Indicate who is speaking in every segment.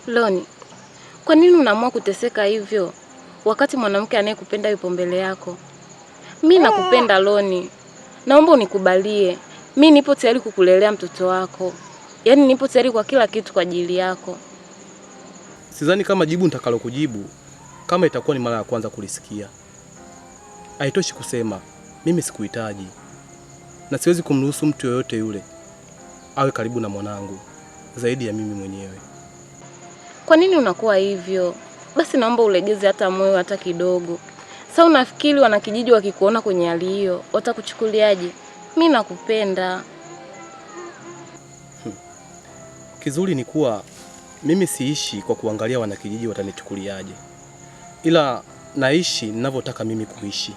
Speaker 1: Loni, kwa nini unaamua kuteseka hivyo wakati mwanamke anayekupenda yupo mbele yako? Mimi nakupenda Loni. Naomba unikubalie. Mimi nipo tayari kukulelea mtoto wako. Yaani nipo tayari kwa kila kitu kwa ajili yako.
Speaker 2: Sidhani kama jibu nitakalokujibu kama itakuwa ni mara ya kwanza kulisikia. Haitoshi kusema mimi sikuhitaji na siwezi kumruhusu mtu yoyote yule awe karibu na mwanangu zaidi ya mimi mwenyewe.
Speaker 1: Kwa nini unakuwa hivyo? Basi naomba ulegeze hata moyo hata kidogo. Sasa unafikiri wanakijiji wakikuona kwenye hali hiyo watakuchukuliaje? Mimi nakupenda.
Speaker 2: Kizuri ni kuwa mimi siishi kwa kuangalia wanakijiji watanichukuliaje. Ila naishi ninavyotaka mimi kuishi.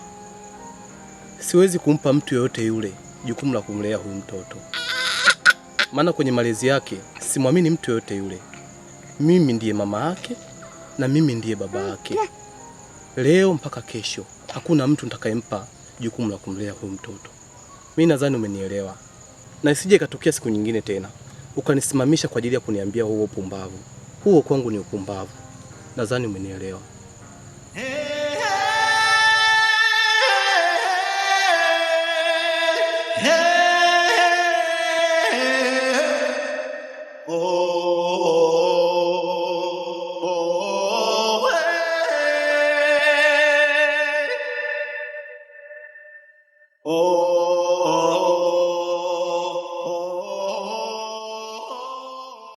Speaker 2: Siwezi kumpa mtu yoyote yule jukumu la kumlea huyu mtoto. Maana kwenye malezi yake simwamini mtu yoyote yule. Mimi ndiye mama yake na mimi ndiye baba yake. Leo mpaka kesho hakuna mtu nitakayempa jukumu la kumlea huyu mtoto. Mimi nadhani umenielewa. Na isije ikatokea siku nyingine tena ukanisimamisha kwa ajili ya kuniambia huo upumbavu. Huo kwangu ni upumbavu. Nadhani umenielewa.